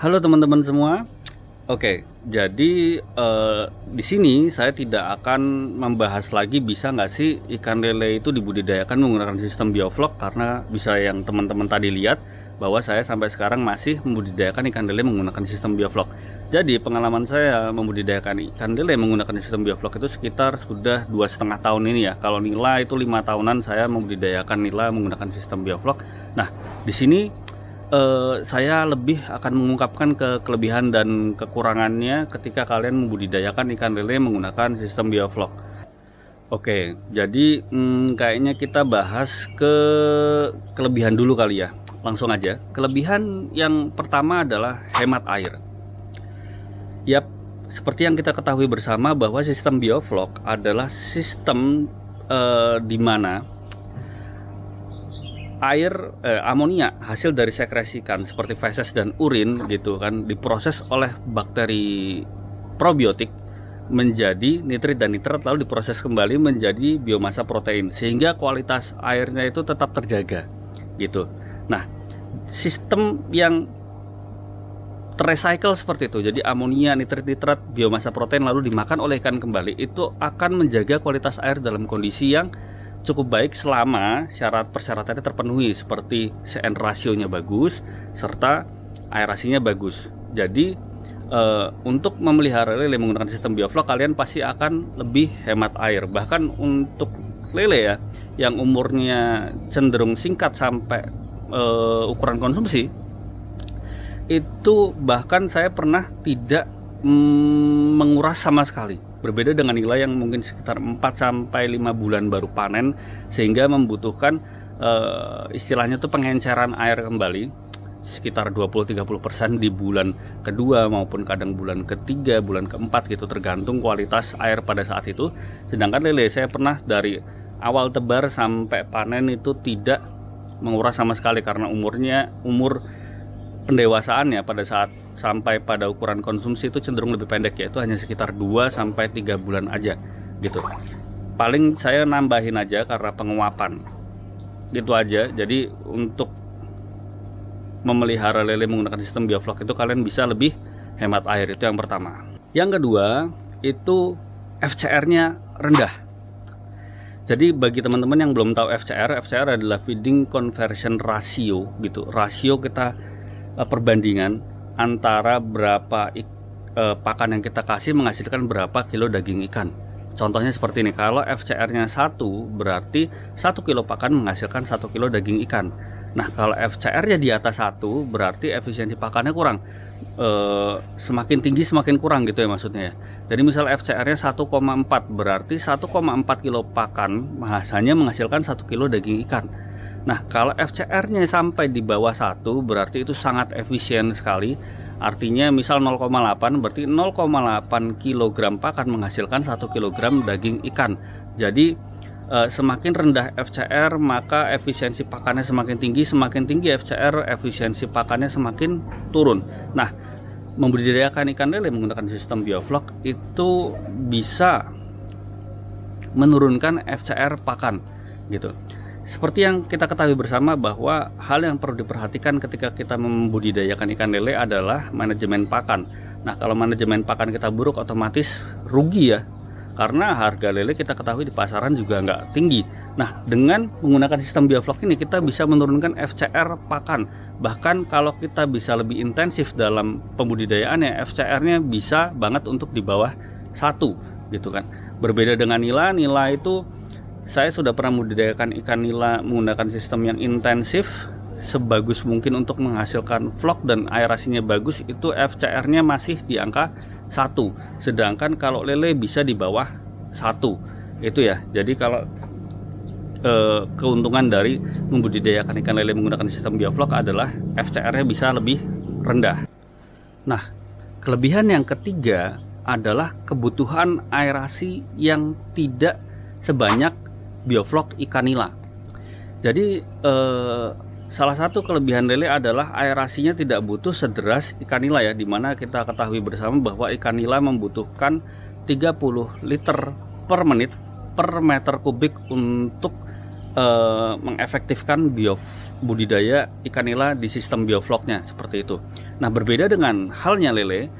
Halo teman-teman semua. Oke, jadi di sini saya tidak akan membahas lagi bisa nggak sih ikan lele itu dibudidayakan menggunakan sistem bioflok, karena bisa yang teman-teman tadi lihat bahwa saya sampai sekarang masih membudidayakan ikan lele menggunakan sistem bioflok. Jadi pengalaman saya membudidayakan ikan lele menggunakan sistem bioflok itu sekitar sudah 2,5 tahun ini ya. Kalau nila itu 5 tahunan saya membudidayakan nila menggunakan sistem bioflok. Nah, di sini saya lebih akan mengungkapkan kelebihan dan kekurangannya ketika kalian membudidayakan ikan lele menggunakan sistem bioflok. Oke, jadi kayaknya kita bahas kelebihan dulu kali ya. Langsung aja. Kelebihan yang pertama adalah hemat air. Yap, seperti yang kita ketahui bersama bahwa sistem bioflok adalah sistem di mana air amonia hasil dari sekresi ikan seperti feses dan urin gitu kan diproses oleh bakteri probiotik menjadi nitrit dan nitrat, lalu diproses kembali menjadi biomasa protein sehingga kualitas airnya itu tetap terjaga gitu. Nah, sistem yang terrecycle seperti itu, jadi amonia, nitrit, nitrat, biomasa protein lalu dimakan oleh ikan kembali, itu akan menjaga kualitas air dalam kondisi yang cukup baik selama syarat persyaratannya terpenuhi, seperti CN rasionya bagus serta aerasinya bagus. Jadi untuk memelihara lele menggunakan sistem bioflok kalian pasti akan lebih hemat air. Bahkan untuk lele ya yang umurnya cenderung singkat sampai ukuran konsumsi, itu bahkan saya pernah tidak menguras sama sekali. Berbeda dengan nila yang mungkin sekitar 4-5 bulan baru panen, sehingga membutuhkan istilahnya tuh pengenceran air kembali sekitar 20-30% di bulan kedua maupun kadang bulan ketiga, bulan keempat gitu, tergantung kualitas air pada saat itu. Sedangkan lele saya pernah dari awal tebar sampai panen itu tidak menguras sama sekali, karena umur pendewasaannya pada saat sampai pada ukuran konsumsi itu cenderung lebih pendek, yaitu hanya sekitar 2-3 bulan aja gitu. Paling saya nambahin aja karena penguapan gitu aja. Jadi untuk memelihara lele menggunakan sistem bioflok itu kalian bisa lebih hemat air, itu yang pertama. Yang kedua itu FCR-nya rendah. Jadi bagi teman-teman yang belum tahu FCR adalah feeding conversion ratio gitu. Rasio kita perbandingan antara berapa pakan yang kita kasih menghasilkan berapa kilo daging ikan. Contohnya seperti ini, kalau FCR-nya 1 berarti 1 kilo pakan menghasilkan 1 kilo daging ikan. Nah, kalau FCR-nya di atas 1 berarti efisiensi pakannya kurang. Semakin tinggi semakin kurang gitu ya maksudnya ya. Jadi misal FCR-nya 1,4 berarti 1,4 kilo pakan hanya menghasilkan 1 kilo daging ikan. Nah, kalau FCR-nya sampai di bawah 1 berarti itu sangat efisien sekali. Artinya misal 0,8 berarti 0,8 kg pakan menghasilkan 1 kg daging ikan. Jadi semakin rendah FCR maka efisiensi pakannya semakin tinggi FCR efisiensi pakannya semakin turun. Nah, membudidayakan ikan lele menggunakan sistem bioflok itu bisa menurunkan FCR pakan gitu. Seperti yang kita ketahui bersama bahwa hal yang perlu diperhatikan ketika kita membudidayakan ikan lele adalah manajemen pakan. Nah, kalau manajemen pakan kita buruk otomatis rugi ya, karena harga lele kita ketahui di pasaran juga nggak tinggi. Nah, dengan menggunakan sistem bioflok ini kita bisa menurunkan FCR pakan. Bahkan kalau kita bisa lebih intensif dalam pembudidayaannya, FCR-nya bisa banget untuk di bawah 1 gitu kan. Berbeda dengan nila itu saya sudah pernah membudidayakan ikan nila menggunakan sistem yang intensif sebagus mungkin untuk menghasilkan vlog dan aerasinya bagus, itu FCR-nya masih di angka 1. Sedangkan kalau lele bisa di bawah 1. Itu ya. Jadi kalau keuntungan dari membudidayakan ikan lele menggunakan sistem bioflok adalah FCR-nya bisa lebih rendah. Nah, kelebihan yang ketiga adalah kebutuhan aerasi yang tidak sebanyak bioflok ikan nila. Jadi salah satu kelebihan lele adalah aerasinya tidak butuh sederas ikan nila ya, dimana kita ketahui bersama bahwa ikan nila membutuhkan 30 liter per menit per meter kubik untuk mengefektifkan budidaya ikan nila di sistem biofloknya seperti itu. Nah, berbeda dengan halnya lele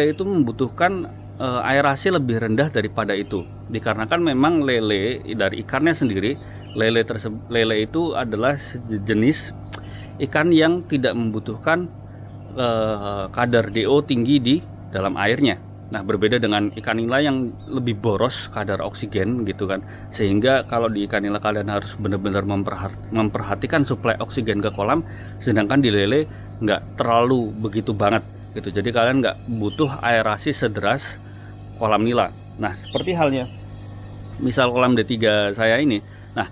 itu membutuhkan aerasi lebih rendah daripada itu, dikarenakan memang lele dari ikannya sendiri, lele itu adalah jenis ikan yang tidak membutuhkan kadar DO tinggi di dalam airnya. Nah, berbeda dengan ikan nila yang lebih boros kadar oksigen gitu kan, sehingga kalau di ikan nila kalian harus benar-benar memperhatikan suplai oksigen ke kolam, sedangkan di lele nggak terlalu begitu banget gitu. Jadi kalian nggak butuh aerasi sederas kolam nila. Nah, seperti halnya misal kolam D3 saya ini. Nah,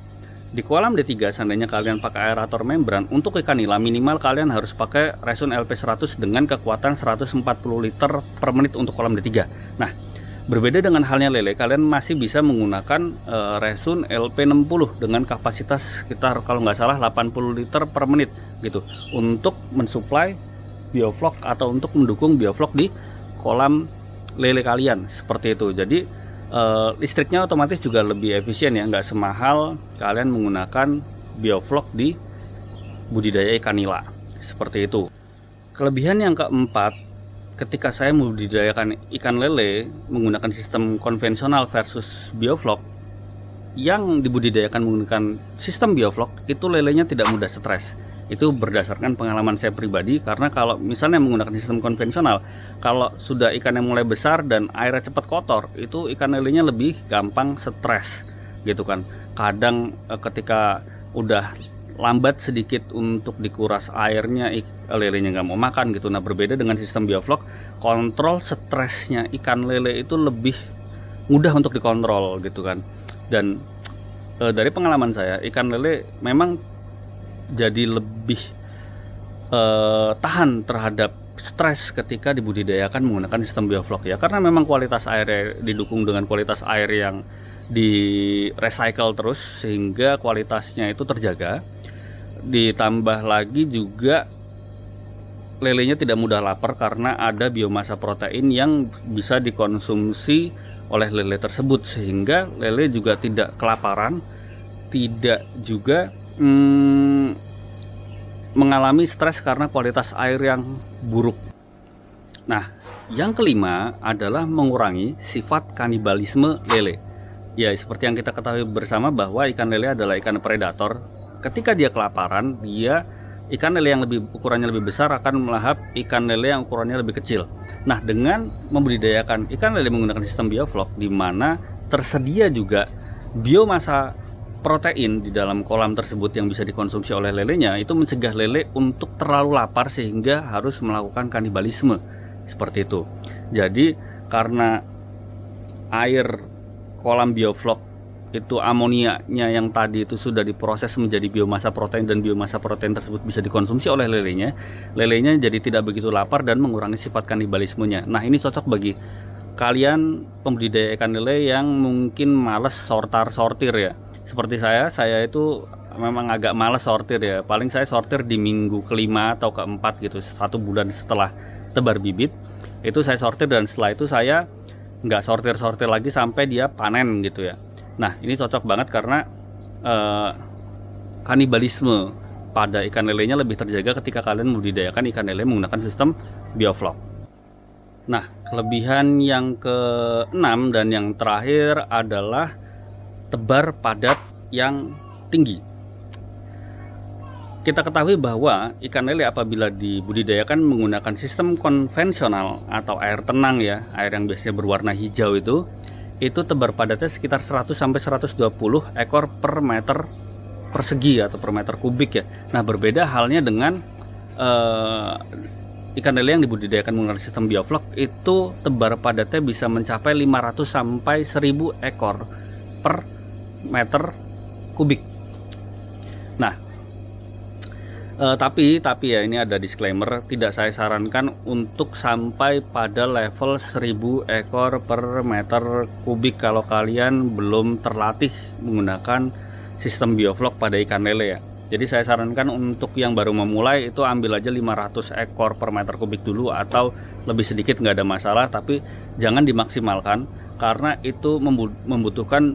di kolam D3 seandainya kalian pakai aerator membran, untuk ikan nila minimal kalian harus pakai resun LP100 dengan kekuatan 140 liter per menit untuk kolam D3. Nah, berbeda dengan halnya lele, kalian masih bisa menggunakan resun LP60 dengan kapasitas sekitar kalau nggak salah 80 liter per menit gitu, untuk mensuplai bioflok atau untuk mendukung bioflok di kolam lele kalian seperti itu. Jadi listriknya otomatis juga lebih efisien ya, nggak semahal kalian menggunakan bioflok di budidaya ikan nila seperti itu. Kelebihan yang keempat, ketika saya membudidayakan ikan lele menggunakan sistem konvensional versus bioflok, yang dibudidayakan menggunakan sistem bioflok itu lelenya tidak mudah stres. Itu berdasarkan pengalaman saya pribadi, karena kalau misalnya menggunakan sistem konvensional, kalau sudah ikan yang mulai besar dan airnya cepat kotor, itu ikan lelenya lebih gampang stres gitu kan. Kadang ketika udah lambat sedikit untuk dikuras airnya, lelenya nggak mau makan gitu. Nah, berbeda dengan sistem bioflok, kontrol stresnya ikan lele itu lebih mudah untuk dikontrol gitu kan. Dan dari pengalaman saya, ikan lele memang jadi lebih tahan terhadap stres ketika dibudidayakan menggunakan sistem bioflok ya, karena memang kualitas air didukung dengan kualitas air yang di recycle terus, sehingga kualitasnya itu terjaga. Ditambah lagi juga lelenya tidak mudah lapar karena ada biomasa protein yang bisa dikonsumsi oleh lele tersebut, sehingga lele juga tidak kelaparan, tidak juga mengalami stres karena kualitas air yang buruk. Nah, yang kelima adalah mengurangi sifat kanibalisme lele. Ya, seperti yang kita ketahui bersama bahwa ikan lele adalah ikan predator. Ketika dia kelaparan, ikan lele yang ukurannya lebih besar akan melahap ikan lele yang ukurannya lebih kecil. Nah, dengan membudidayakan ikan lele menggunakan sistem bioflok, di mana tersedia juga biomasa protein di dalam kolam tersebut yang bisa dikonsumsi oleh lelenya, itu mencegah lele untuk terlalu lapar sehingga harus melakukan kanibalisme seperti itu. Jadi karena air kolam bioflok itu amoniaknya yang tadi itu sudah diproses menjadi biomasa protein, dan biomasa protein tersebut bisa dikonsumsi oleh lelenya jadi tidak begitu lapar dan mengurangi sifat kanibalismenya. Nah, ini cocok bagi kalian pembudidaya ikan lele yang mungkin males sortir ya. Seperti saya itu memang agak malas sortir ya. Paling saya sortir di minggu kelima atau keempat gitu, 1 bulan setelah tebar bibit itu saya sortir, dan setelah itu saya nggak sortir lagi sampai dia panen gitu ya. Nah, ini cocok banget karena kanibalisme pada ikan lelenya lebih terjaga ketika kalian membudidayakan ikan lele menggunakan sistem bioflok. Nah, kelebihan yang ke-6 dan yang terakhir adalah tebar padat yang tinggi. Kita ketahui bahwa ikan lele apabila dibudidayakan menggunakan sistem konvensional atau air tenang ya, air yang biasanya berwarna hijau itu tebar padatnya sekitar 100 sampai 120 ekor per meter persegi atau per meter kubik ya. Nah, berbeda halnya dengan ikan lele yang dibudidayakan menggunakan sistem bioflok, itu tebar padatnya bisa mencapai 500 sampai 1000 ekor per meter kubik. Nah, tapi ya, ini ada disclaimer, tidak saya sarankan untuk sampai pada level 1000 ekor per meter kubik kalau kalian belum terlatih menggunakan sistem bioflok pada ikan lele ya. Jadi saya sarankan untuk yang baru memulai itu ambil aja 500 ekor per meter kubik dulu, atau lebih sedikit nggak ada masalah, tapi jangan dimaksimalkan karena itu membutuhkan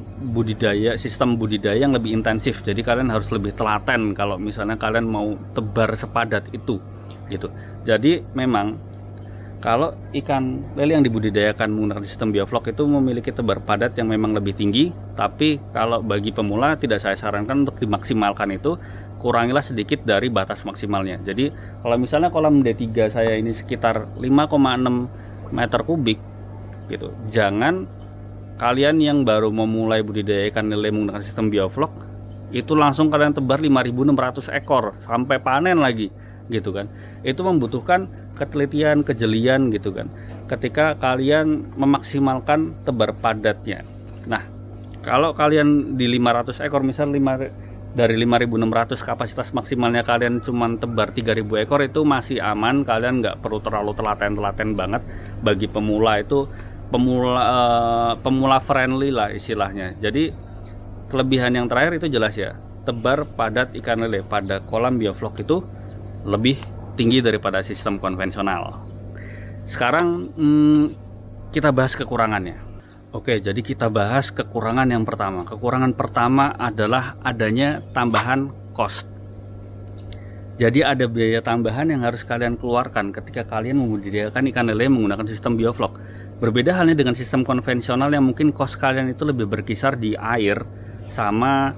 sistem budidaya yang lebih intensif. Jadi kalian harus lebih telaten kalau misalnya kalian mau tebar sepadat itu gitu. Jadi memang kalau ikan lele yang dibudidayakan menggunakan sistem bioflok itu memiliki tebar padat yang memang lebih tinggi, tapi kalau bagi pemula tidak saya sarankan untuk dimaksimalkan itu, kurangilah sedikit dari batas maksimalnya. Jadi kalau misalnya kolam D3 saya ini sekitar 5,6 meter kubik gitu, jangan kalian yang baru memulai budidaya ikan lele menggunakan sistem bioflok itu langsung kalian tebar 5.600 ekor sampai panen lagi gitu kan. Itu membutuhkan ketelitian, kejelian gitu kan, ketika kalian memaksimalkan tebar padatnya. Nah, kalau kalian di 500 ekor misal dari 5.600 kapasitas maksimalnya kalian cuma tebar 3.000 ekor, itu masih aman. Kalian nggak perlu terlalu telaten banget. Bagi pemula itu pemula friendly lah istilahnya. Jadi kelebihan yang terakhir itu jelas ya, tebar padat ikan lele pada kolam bioflok itu lebih tinggi daripada sistem konvensional. Sekarang kita bahas kekurangannya. Oke, jadi kita bahas kekurangan yang pertama. Kekurangan pertama adalah adanya tambahan cost. Jadi ada biaya tambahan yang harus kalian keluarkan ketika kalian membudidayakan ikan lele menggunakan sistem bioflok. Berbeda halnya dengan sistem konvensional yang mungkin cost kalian itu lebih berkisar di air sama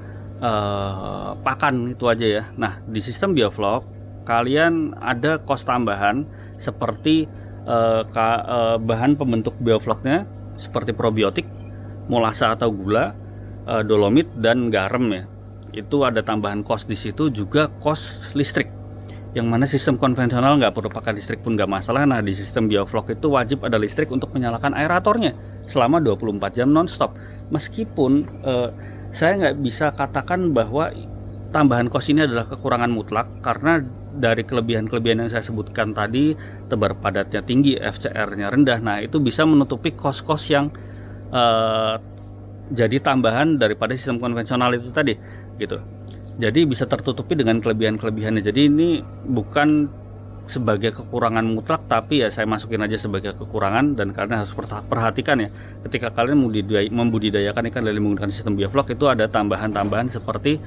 pakan itu aja ya. Nah, di sistem bioflok kalian ada cost tambahan seperti bahan pembentuk biofloknya seperti probiotik, molasa atau gula, dolomit dan garam ya. Itu ada tambahan cost di situ, juga cost listrik. Yang mana sistem konvensional nggak perlu pakai listrik pun nggak masalah. Nah, di sistem bioflok itu wajib ada listrik untuk menyalakan aeratornya selama 24 jam non-stop. Meskipun saya nggak bisa katakan bahwa tambahan cost ini adalah kekurangan mutlak, karena dari kelebihan-kelebihan yang saya sebutkan tadi, tebar padatnya tinggi, FCR-nya rendah. Nah, itu bisa menutupi cost-cost yang jadi tambahan daripada sistem konvensional itu tadi gitu. Jadi bisa tertutupi dengan kelebihan-kelebihannya. Jadi ini bukan sebagai kekurangan mutlak, tapi ya saya masukin aja sebagai kekurangan, dan kalian harus perhatikan ya, ketika kalian membudidayakan ikan lele menggunakan sistem bioflok itu ada tambahan-tambahan seperti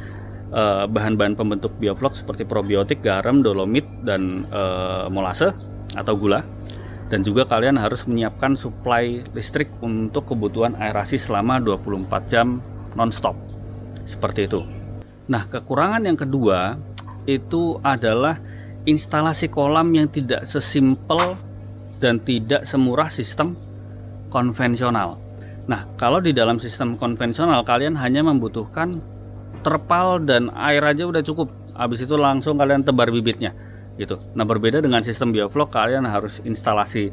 bahan-bahan pembentuk bioflok seperti probiotik, garam, dolomit, dan molase atau gula. Dan juga kalian harus menyiapkan suplai listrik untuk kebutuhan aerasi selama 24 jam non-stop. Seperti itu. Nah, kekurangan yang kedua itu adalah instalasi kolam yang tidak sesimpel dan tidak semurah sistem konvensional. Nah, kalau di dalam sistem konvensional kalian hanya membutuhkan terpal dan air aja udah cukup. Habis itu langsung kalian tebar bibitnya gitu. Nah, berbeda dengan sistem bioflok, kalian harus instalasi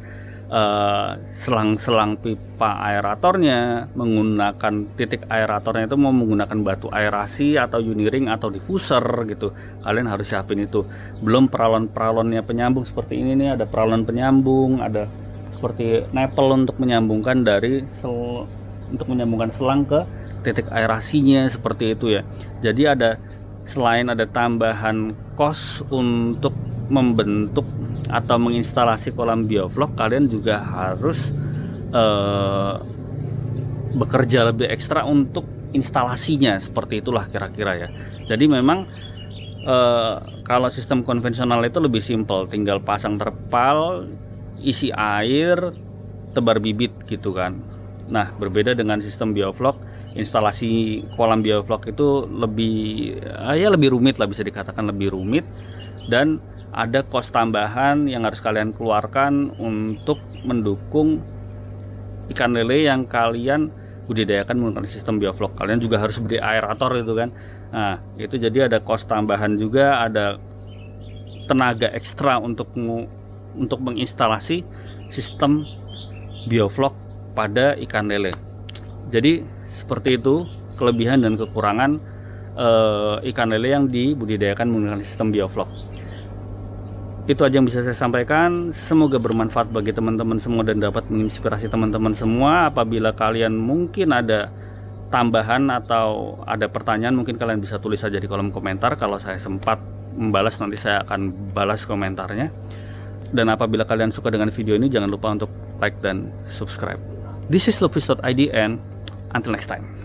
selang-selang pipa aeratornya, menggunakan titik aeratornya itu mau menggunakan batu aerasi atau uniring atau diffuser gitu. Kalian harus siapin itu. Belum peralon-peralonnya penyambung seperti ini nih, ada peralon penyambung, ada seperti nepel untuk menyambungkan untuk menyambungkan selang ke titik aerasinya seperti itu ya. Jadi selain ada tambahan cost untuk membentuk atau menginstalasi kolam bioflok, kalian juga harus bekerja lebih ekstra untuk instalasinya. Seperti itulah kira-kira ya. Jadi memang kalau sistem konvensional itu lebih simpel, tinggal pasang terpal, isi air, tebar bibit gitu kan. Nah, berbeda dengan sistem bioflok, instalasi kolam bioflok itu lebih rumit lah, bisa dikatakan lebih rumit, dan ada cost tambahan yang harus kalian keluarkan untuk mendukung ikan lele yang kalian budidayakan menggunakan sistem bioflok. Kalian juga harus beri aerator gitu kan. Nah, itu jadi ada cost tambahan juga, ada tenaga ekstra untuk menginstalasi sistem bioflok pada ikan lele. Jadi seperti itu kelebihan dan kekurangan ikan lele yang dibudidayakan menggunakan sistem bioflok. Itu aja yang bisa saya sampaikan. Semoga bermanfaat bagi teman-teman semua dan dapat menginspirasi teman-teman semua. Apabila kalian mungkin ada tambahan atau ada pertanyaan, mungkin kalian bisa tulis saja di kolom komentar. Kalau saya sempat membalas, nanti saya akan balas komentarnya. Dan apabila kalian suka dengan video ini, jangan lupa untuk like dan subscribe. This is Lupis.id and until next time.